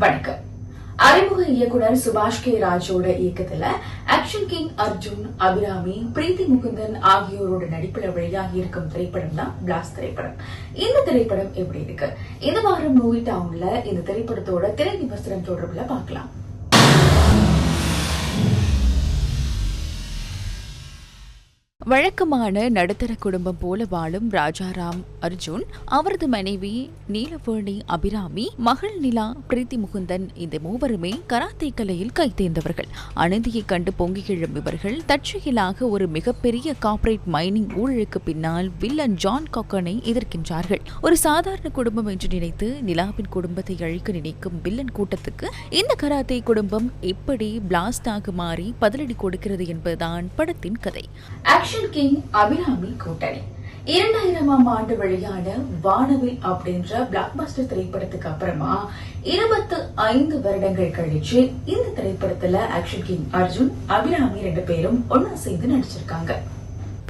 வணக்கம். அறிமுக இயக்குனர் சுபாஷ் கே ராஜோட இயக்கத்துல ஆக்ஷன் கிங் அர்ஜுன், அபிராமி, பிரீத்தி முகுந்தன் ஆகியோரோட நடிப்புல வெளியாகி இருக்கும் திரைப்படம் தான் பிளாஸ்ட் திரைப்படம். இந்த திரைப்படம் எப்படி இருக்கு? இந்த வாரம் மூவி டவுன்ல இந்த திரைப்படத்தோட திரை விமர்சனம் தொடர்புல பார்க்கலாம். வழக்கமான நடுத்தர குடும்பம் போல வாழும் ராஜாராம் அர்ஜுன், அவரது மனைவி நீலவேணி அபிராமி, மகள் நிலா, பிரீத்தி முகுந்தன், இந்த மூவருமே கராத்தே கலையில் கைதேர்ந்தவர்கள். அநீதியை கண்டு பொங்கி எழும் இவர்கள் தற்செயலாக ஒரு மிகப்பெரிய கார்ப்பரேட் மைனிங் ஊழலுக்கு பின்னால் வில்லன் ஜான் காக்கனை எதிர்க்கின்றார்கள். ஒரு சாதாரண குடும்பம் என்று நினைத்து நிலாவின் குடும்பத்தை அழிக்க நினைக்கும் வில்லன் கூட்டத்துக்கு இந்த கராத்தே குடும்பம் எப்படி பிளாஸ்டாக மாறி பதிலடி கொடுக்கிறது என்பதுதான் படத்தின் கதை. ஆக்ஷன் கிங் அபிராமி கூட்டணி 2000ஆம் ஆண்டு வெளியான வானவில் அப்படின்ற பிளாக்பஸ்டர் திரைப்படத்துக்கு அப்புறமா 25 வருடங்கள் கழிச்சு இந்த திரைப்படத்துல ஆக்ஷன் கிங் அர்ஜுன், அபிராமி 2 பேரும் ஒன்னா சேர்ந்து நடிச்சிருக்காங்க.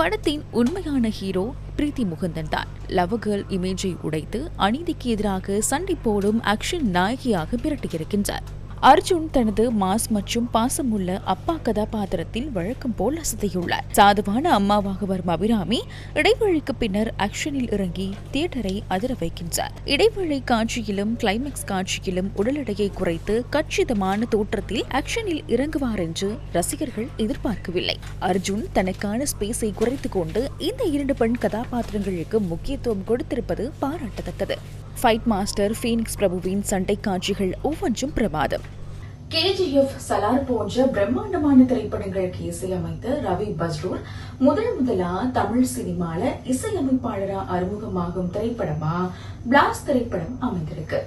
படத்தின் உண்மையான ஹீரோ பிரீத்தி முகுந்தன் தான். லவ் கேர்ள் இமேஜை உடைத்து அநீதிக்கு எதிராக சண்டை போடும் ஆக்ஷன் நாயகியாக மிரட்டியிருக்கின்றார். அர்ஜுன் தனது மாஸ் மற்றும் பாசமுள்ள அப்பா கதாபாத்திரத்தில் வழக்கம் போல் அசத்தியுள்ளார். சாதுவான அம்மாவாக வரும் அபிராமி இடைவெளிக்கு பின்னர் ஆக்ஷனில் இறங்கி தியேட்டரை அதிர வைக்கின்றார். இடைவெளி காட்சியிலும் கிளைமேக்ஸ் காட்சியிலும் உடல் எடையை குறைத்து கச்சிதமான தோற்றத்தில் ஆக்ஷனில் இறங்குவார் என்று ரசிகர்கள் எதிர்பார்க்கவில்லை. அர்ஜுன் தனக்கான ஸ்பேஸை குறைத்துக் கொண்டு இந்த 2 பெண் கதாபாத்திரங்களுக்கு முக்கியத்துவம் கொடுத்திருப்பது பாராட்டத்தக்கது. ஃபைட் மாஸ்டர் ஃபீனிக்ஸ் பிரபுவின் சண்டை காட்சிகள் ஒவ்வொன்றும் பிரமாதம். KGF, சலார் போன்ற பிரம்மாண்டமான திரைப்படங்களுக்கு இசையமைத்த ரவி பஸ்ரூர் முதலா தமிழ் சினிமால இசையமைப்பாளரா அறிமுகமாகும் திரைப்படமா பிளாஸ்ட் திரைப்படம் அமைந்திருக்கு.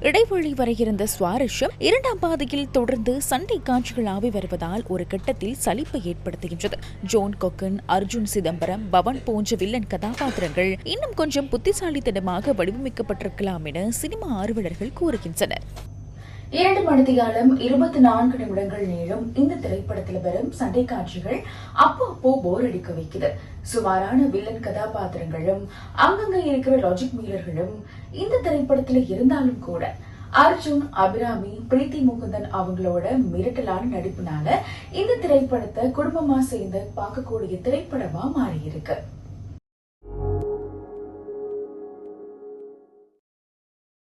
இடைவெளி வரை இருந்த சுவாரஸ்யம் 2ஆம் பாதியில் தொடர்ந்து சண்டை காட்சிகளாகவே வருவதால் ஒரு கட்டத்தில் சலிப்பை ஏற்படுத்துகின்றது. ஜோன் கொக்கன், அர்ஜுன் சிதம்பரம், பவன் போன்ற வில்லன் கதாபாத்திரங்கள் இன்னும் கொஞ்சம் புத்திசாலித்தனமாக வடிவமைக்கப்பட்டிருக்கலாம் என சினிமா ஆர்வலர்கள் கூறுகின்றனர். 2 மணித்தியாலம் 24 நிமிடங்கள் நேரம் இந்த திரைப்படத்தில் வரும் சண்டை காட்சிகள் அப்போ போர் அடிக்க வைக்குது. சுமாரான வில்லன் கதாபாத்திரங்களும் அங்கங்க இருக்கிற லாஜிக் மீறர்களும் இந்த திரைப்படத்துல இருந்தாலும் கூட அர்ஜுன், அபிராமி, பிரீத்தி முகுந்தன் அவங்களோட மிரட்டலான நடிப்புனால இந்த திரைப்படத்தை குடும்பமா சேர்ந்து பார்க்கக்கூடிய திரைப்படமா மாறி இருக்கு.